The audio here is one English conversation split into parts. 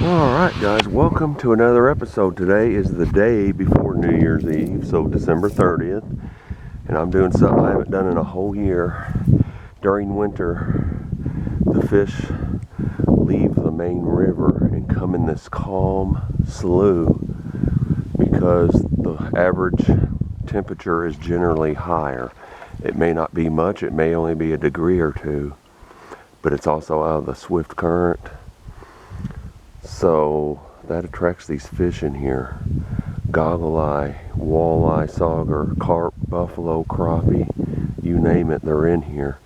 Alright guys, welcome to another episode. Today is the day before New Year's Eve, so December 30th, and I'm doing something I haven't done in a whole year. During winter, the fish leave the main river and come in this calm slough because the average temperature is generally higher. It may not be much, it may only be a degree or two, but it's also out of the swift current. So that attracts these fish in here. Goggle-eye, walleye, sauger, carp, buffalo, crappie, you name it, they're in here.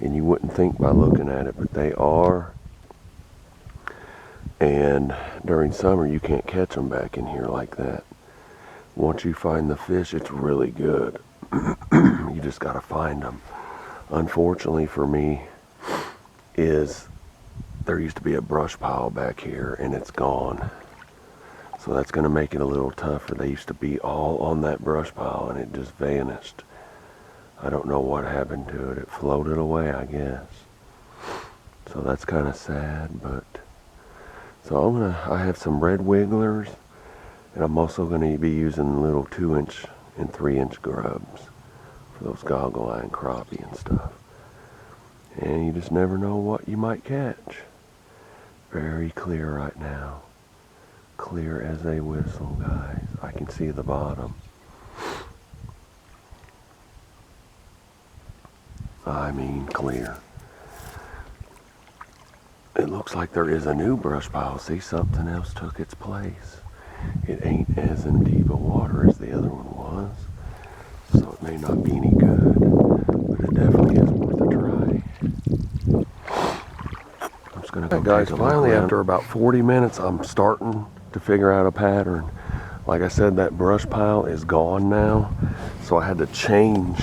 And you wouldn't think by looking at it, but they are. And during summer you can't catch them back in here like that. Once you find the fish, it's really good. You just gotta find them. Unfortunately for me, there used to be a brush pile back here and it's gone. So that's going to make it a little tougher. They used to be all on that brush pile and it just vanished. I don't know what happened to it. It floated away, I guess. So that's kind of sad, but so I have some red wigglers, and I'm also going to be using little 2-inch and 3-inch grubs for those goggle eye and crappie and stuff. And you just never know what you might catch. Very clear right now. Clear as a whistle, guys. I can see the bottom. I mean clear. It looks like there is a new brush pile. See, something else took its place. It ain't as in deep a water as the other one was. So it may not be any good, but it definitely is worth a try. I'm just gonna go guys, finally after about 40 minutes, I'm starting to figure out a pattern. Like I said, that brush pile is gone now, so I had to change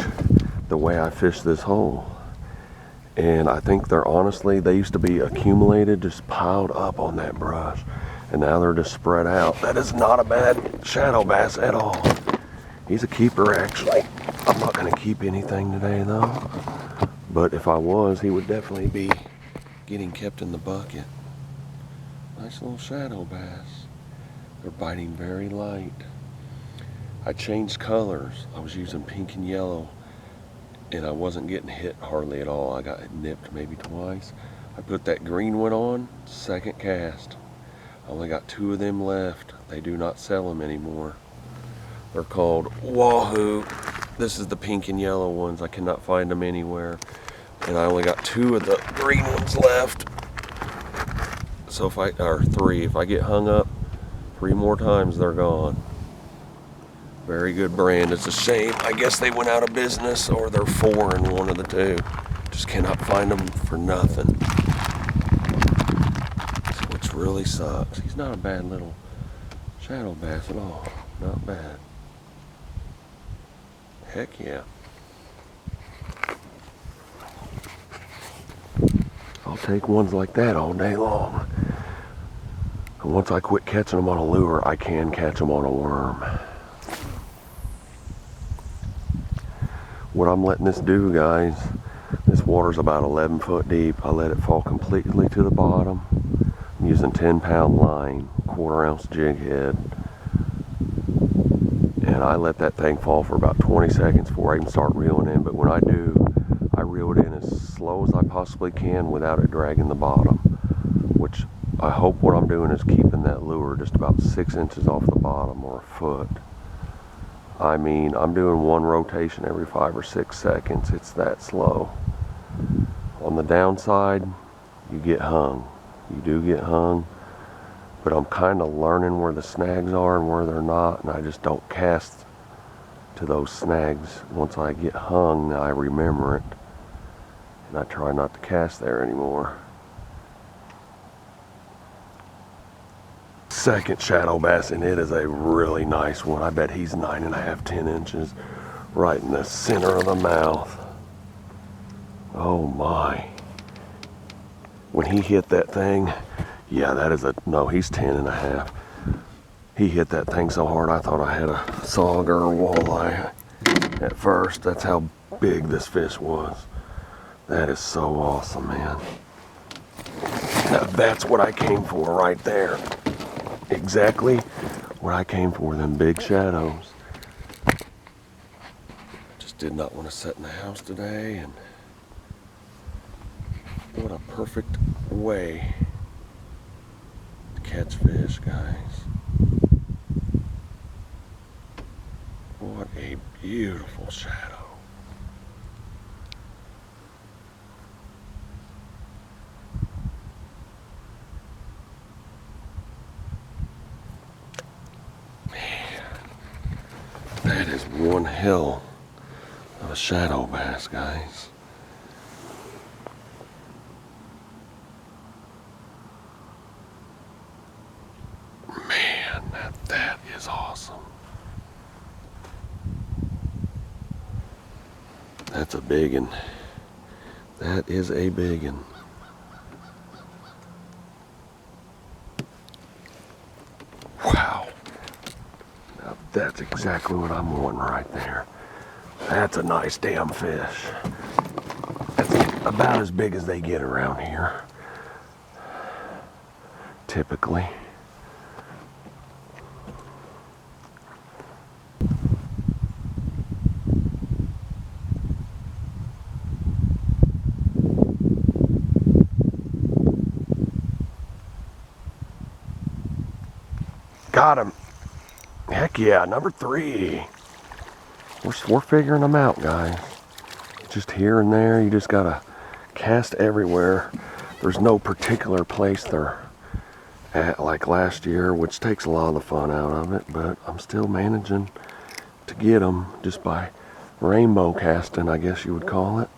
the way I fish this hole. And I think they used to be accumulated, just piled up on that brush, and now they're just spread out. That is not a bad shadow bass at all. He's a keeper, actually. I'm not going to keep anything today though, but if I was, he would definitely be getting kept in the bucket. Nice little shadow bass. They're biting very light. I changed colors. I was using pink and yellow, and I wasn't getting hit hardly at all. I got nipped maybe twice. I put that green one on, second cast. I only got 2 of them left. They do not sell them anymore. They're called Wahoo. This is the pink and yellow ones. I cannot find them anywhere. And I only got 2 of the green ones left. So or 3. If I get hung up 3 more times, they're gone. Very good brand. It's a shame. I guess they went out of business, or they're foreign, one of the two. Just cannot find them for nothing. Which really sucks. He's not a bad little shadow bass at all. Not bad. Heck yeah. I'll take ones like that all day long. And once I quit catching them on a lure, I can catch them on a worm. What I'm letting this do, guys, this water's about 11 foot deep. I let it fall completely to the bottom. I'm using 10-pound line, 1/4 ounce jig head. And I let that thing fall for about 20 seconds before I even start reeling in. But when I do, I reel it in as slow as I possibly can without it dragging the bottom. Which I hope what I'm doing is keeping that lure just about 6 inches off the bottom, or a foot. I mean, I'm doing one rotation every 5 or 6 seconds. It's that slow. On the downside, you get hung. You do get hung. But I'm kind of learning where the snags are and where they're not, and I just don't cast to those snags. Once I get hung, I remember it, and I try not to cast there anymore. Second shadow bass, and it is a really nice one. I bet he's 9.5, 10 inches, right in the center of the mouth. Oh my. When he hit that thing, yeah, that is no, he's 10.5. He hit that thing so hard I thought I had a sauger or walleye at first. That's how big this fish was. That is so awesome, man. Now that's what I came for right there. Exactly what I came for, them big shadows. Just did not want to sit in the house today, and what a perfect way to catch fish, guys. What a beautiful shadow. That is one hell of a shadow bass, guys. Man, that is awesome. That's a big one. That is a big one. Wow. Now that's exactly what I'm wanting right there. That's a nice damn fish. That's about as big as they get around here, typically. Got him. Heck yeah, number 3. We're figuring them out, guys. Just here and there, you just gotta cast everywhere. There's no particular place they're at like last year, which takes a lot of the fun out of it, but I'm still managing to get them just by rainbow casting, I guess you would call it.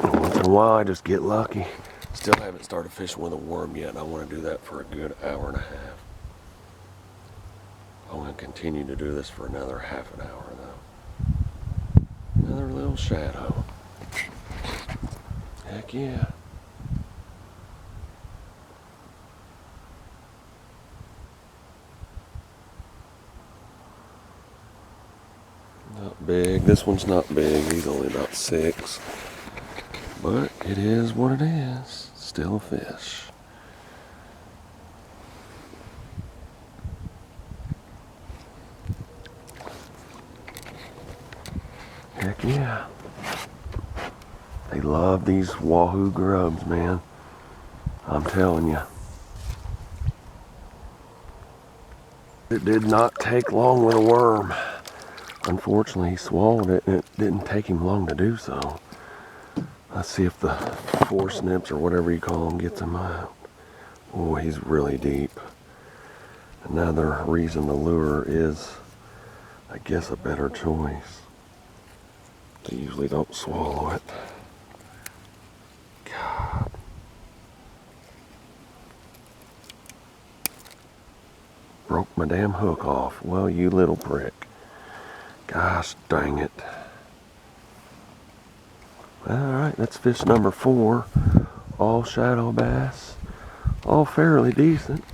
And once in a while, I just get lucky. Still haven't started fishing with a worm yet, and I want to do that for a good hour and a half. I want to continue to do this for another half an hour, though. Another little shadow. Heck yeah. Not big. This one's not big. He's only about 6. But it is what it is. Still a fish. Heck yeah. They love these wahoo grubs, man. I'm telling you. It did not take long with a worm. Unfortunately, he swallowed it, and it didn't take him long to do so. Let's see if the 4 snips or whatever you call them gets him out. Oh, he's really deep. Another reason the lure is, I guess, a better choice. They usually don't swallow it. God. Broke my damn hook off. Well, you little prick. Gosh dang it. Alright, that's fish number 4 all shadow bass, all fairly decent.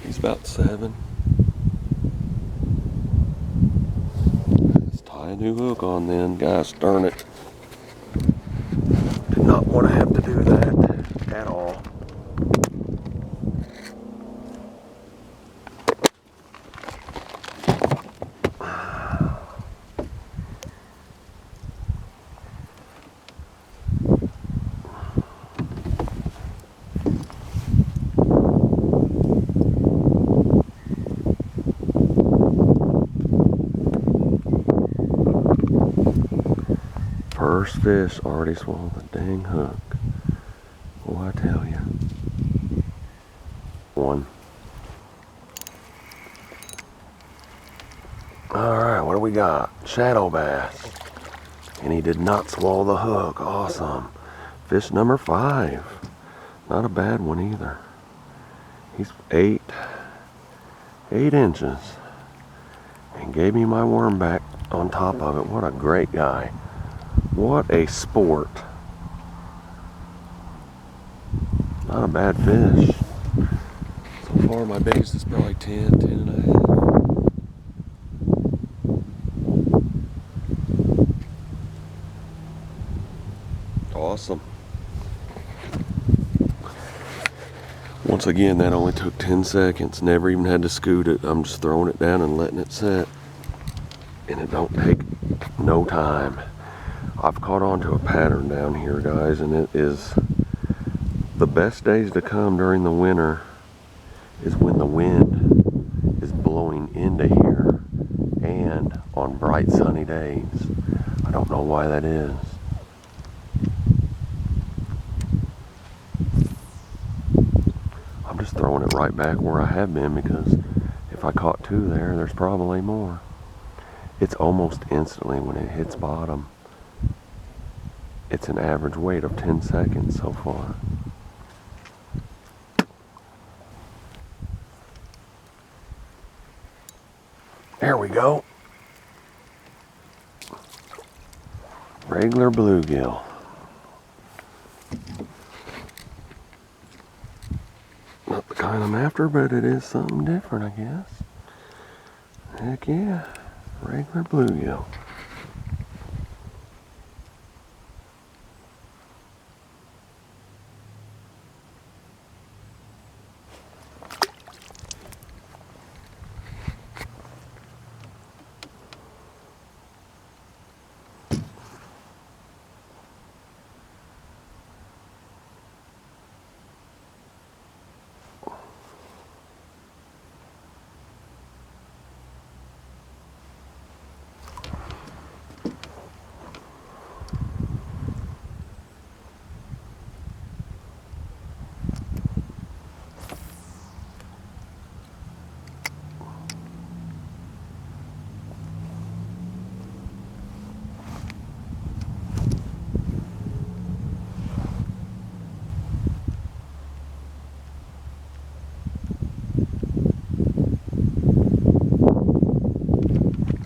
He's about 7. Let's tie a new hook on then, guys, darn it. Did not want to have to do that at all. First fish already swallowed the dang hook. Oh, I tell you. 1. Alright, what do we got? Shadow bass. And he did not swallow the hook. Awesome. Fish number 5. Not a bad one either. He's 8 inches. And gave me my worm back on top of it. What a great guy. What a sport. Not a bad fish. So far my base is probably 10 and a half. Awesome. Once again, that only took 10 seconds. Never even had to scoot it. I'm just throwing it down and letting it set. And it don't take no time. I've caught on to a pattern down here, guys, and it is the best days to come during the winter is when the wind is blowing into here and on bright sunny days. I don't know why that is. I'm just throwing it right back where I have been because if I caught 2 there, there's probably more. It's almost instantly when it hits bottom. It's an average wait of 10 seconds so far. There we go. Regular bluegill. Not the kind I'm after, but it is something different, I guess. Heck yeah. Regular bluegill.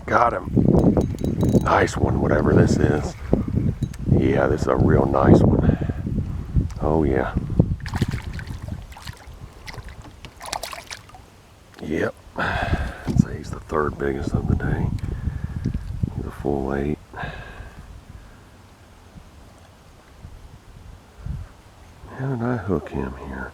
Got him. Nice one, whatever this is. Yeah, this is a real nice one. Oh yeah. Yep. I'd say he's the 3rd biggest of the day. He's a full 8. How did I hook him here?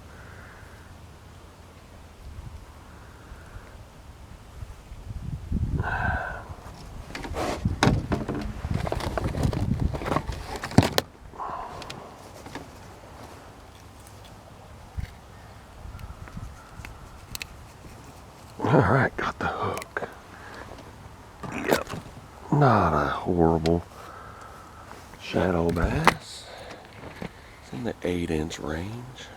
Alright, got the hook. Yep. Not a horrible shadow bass. It's in the 8-inch range.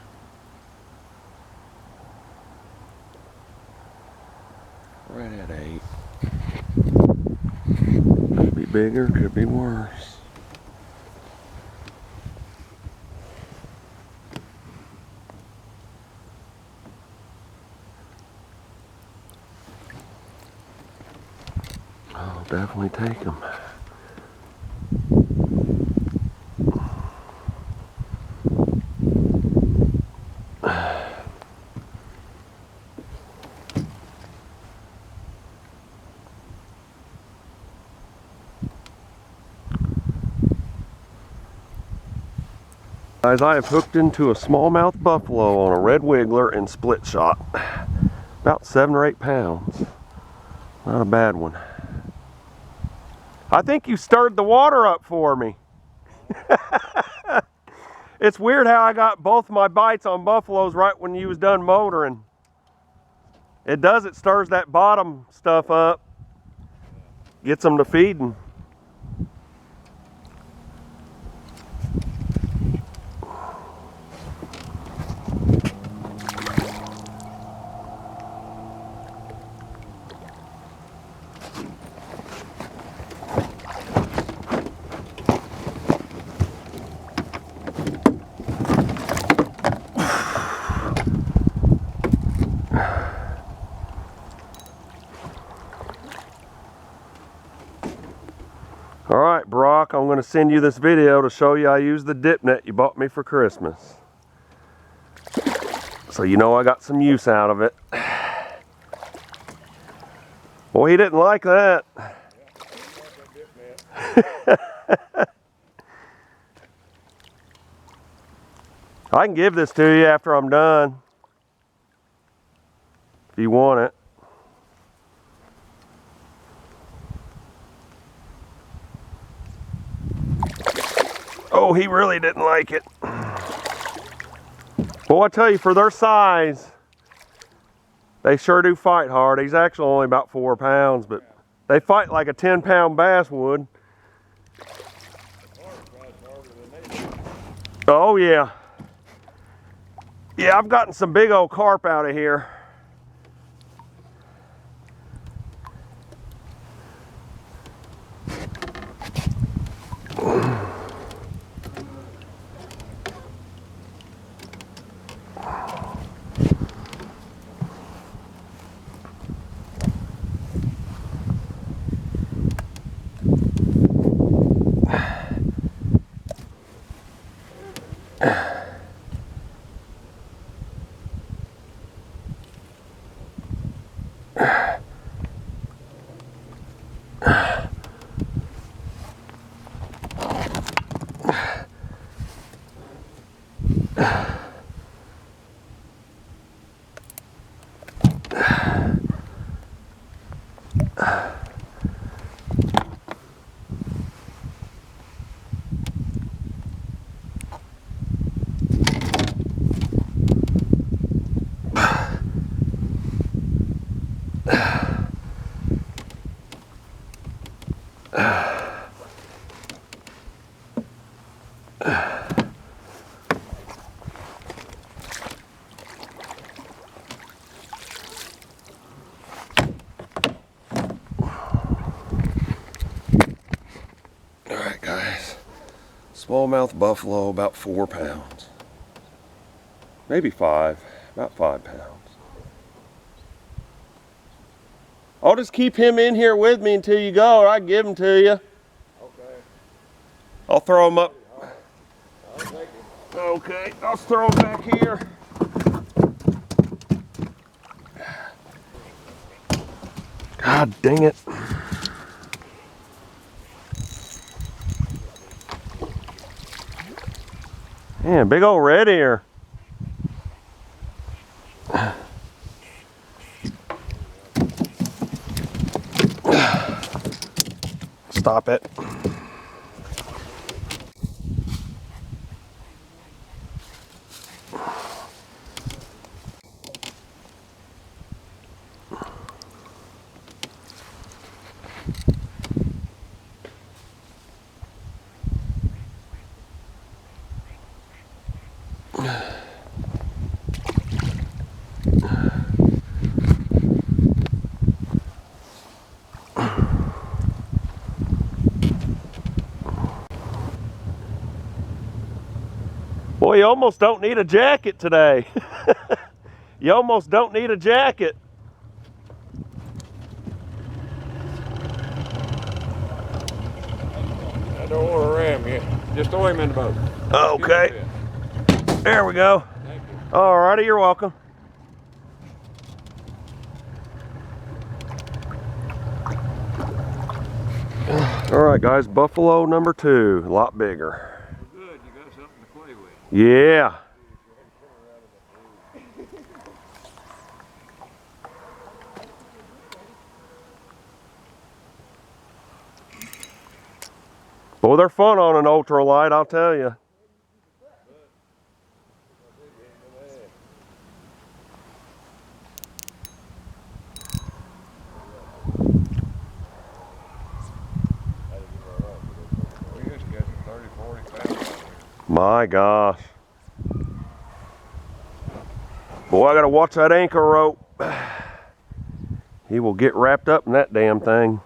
Right at 8. Could be bigger, could be worse. Oh, definitely take them. Guys, I have hooked into a smallmouth buffalo on a red wiggler in split shot. About 7 or 8 pounds. Not a bad one. I think you stirred the water up for me. It's weird how I got both my bites on buffaloes right when you was done motoring. It does, it stirs that bottom stuff up. Gets them to feeding. Alright, Brock, I'm going to send you this video to show you I used the dip net you bought me for Christmas. So you know I got some use out of it. Well, he didn't like that. I can give this to you after I'm done, if you want it. Oh, he really didn't like it. Well, I tell you, for their size, they sure do fight hard. He's actually only about 4 pounds, but they fight like a 10-pound bass would. Oh, yeah. Yeah, I've gotten some big old carp out of here. Alright guys, smallmouth buffalo, about 4 pounds. Maybe 5, about 5 pounds. I'll just keep him in here with me until you go, or I can give him to you. Okay. I'll throw him up. I'll take it. Okay, I'll throw him back here. God dang it. Man, big old red ear. Stop it. Boy, you almost don't need a jacket today. You almost don't need a jacket. him. Yeah. Just throw him in the boat. Okay. There we go. Thank you. All righty, you're welcome. All right, guys, buffalo number 2, a lot bigger. Well, good. You got something to play with. Yeah. Boy, they're fun on an ultralight, I'll tell you. We just got 30, 40 pounds. My gosh. Boy, I gotta watch that anchor rope. He will get wrapped up in that damn thing.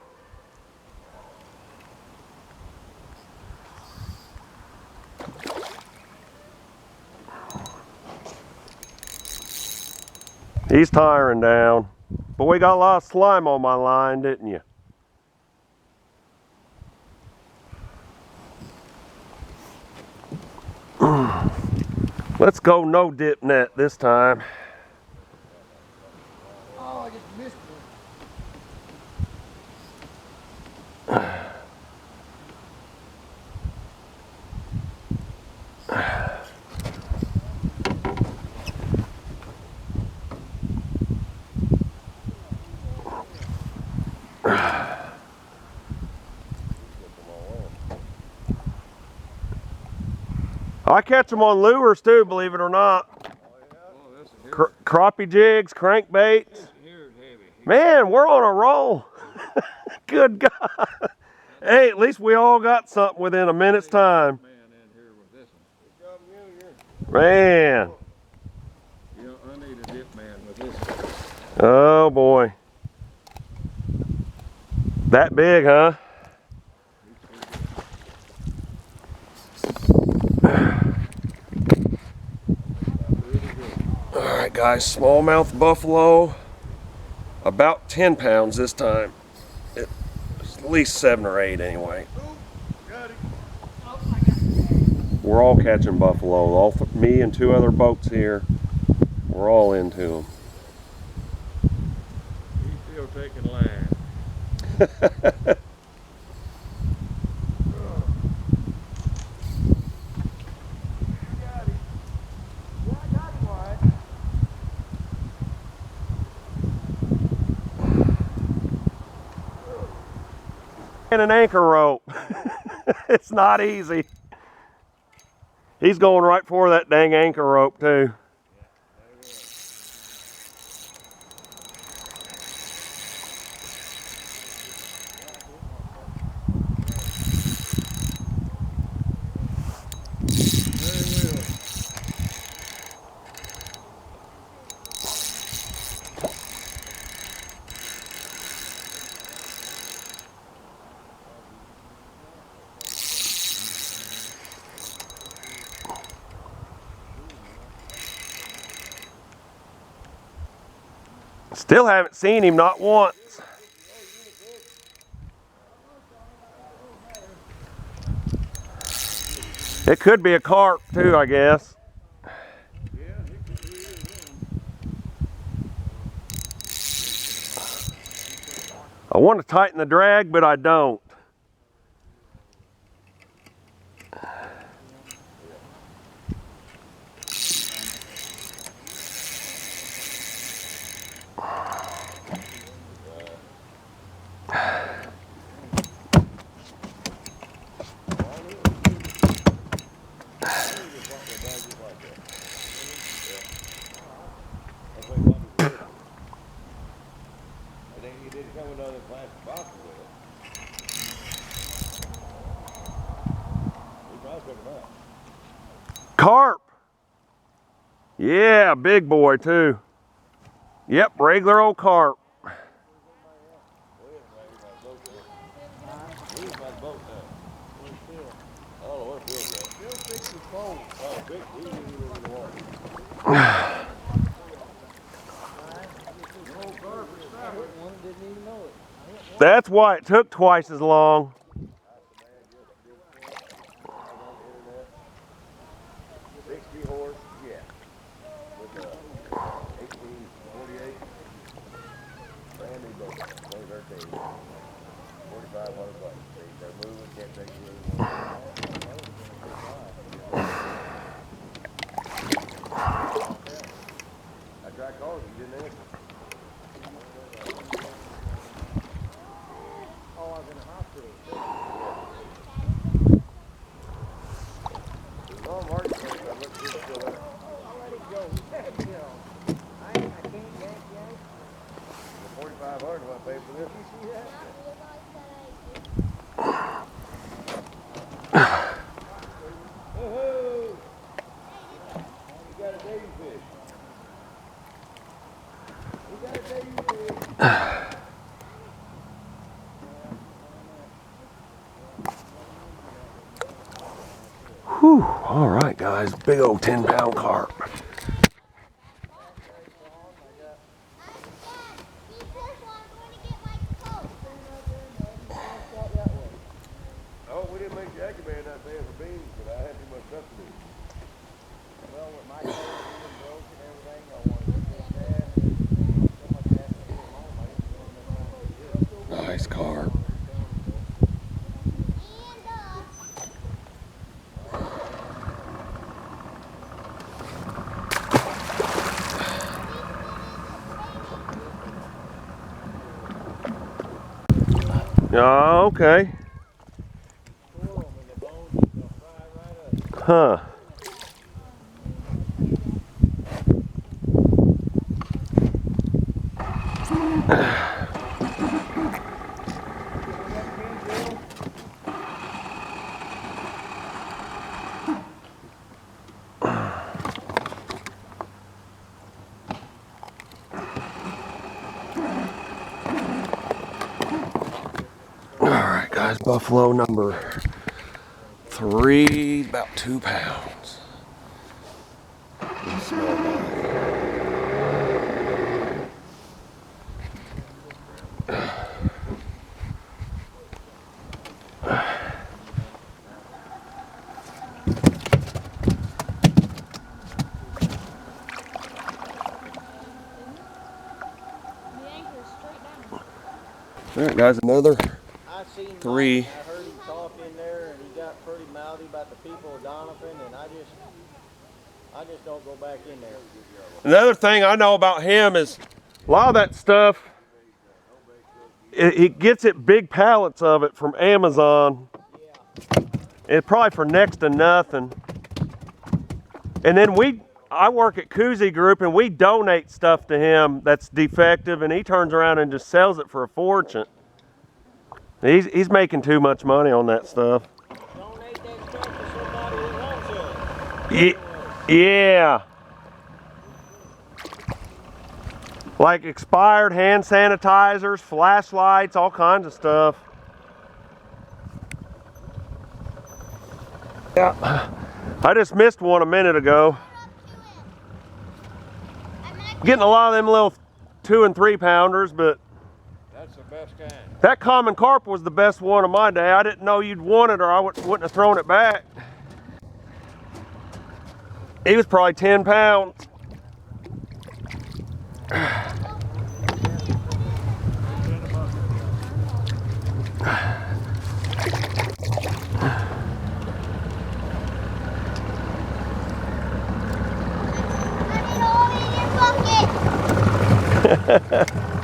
He's tiring down. Boy, you got a lot of slime on my line, didn't you? Let's go no dip net this time. Oh, I just missed I catch them on lures too, believe it or not. Crappie jigs, crankbaits. Here's heavy. Man, we're on a roll. Good God. Hey, at least we all got something within a minute's time. Man in here with this one. Man. You know, I need a dip man with this one. Oh boy. That big, huh? All right, guys, smallmouth buffalo, about 10 pounds this time. It's at least 7 or 8 anyway. We're all catching buffalo. Me and 2 other boats here, we're all into them. He's still taking line. And an anchor rope. It's not easy. He's going right for that dang anchor rope too. Still haven't seen him, not once. It could be a carp too, I guess. I want to tighten the drag, but I don't. Carp. Yeah, big boy too. Yep, regular old carp. That's why it took twice as long. didn't answer. Oh, I was in the hospital. Oh, Mark's place, I looked at it still there. Let it go. I can't yank. The 4,500 want to pay for this? You see that? Woohoo! We got a baby fish. We got a baby fish. Whew, all right, guys, big old 10-pound carp. Oh, we didn't make Jackie Man that day for beans, but I had too much stuff to do. Well, with my clothes being broke and everything, I wanted to get that. So much happened to get home, I didn't want to Nice carp. Oh, okay. Huh. All right, guys, buffalo number 3, about 2 pounds. All right, guys, another 3. I heard him talk in there, and he got pretty mouthy about the people of Donovan, and I just don't go back in there. Another thing I know about him is a lot of that stuff, it gets it big pallets of it from Amazon. It's probably for next to nothing. And then I work at Koozie Group, and we donate stuff to him that's defective, and he turns around and just sells it for a fortune. He's making too much money on that stuff. Donate that stuff to somebody that wants it. Yeah. Like expired hand sanitizers, flashlights, all kinds of stuff. Yeah. I just missed one a minute ago. Getting a lot of them little 2 and 3 pounders, but That's the best kind. that common carp was the best one of my day. I didn't know you'd want it, or I wouldn't have thrown it back. He was probably 10 pounds. Put it all in your bucket.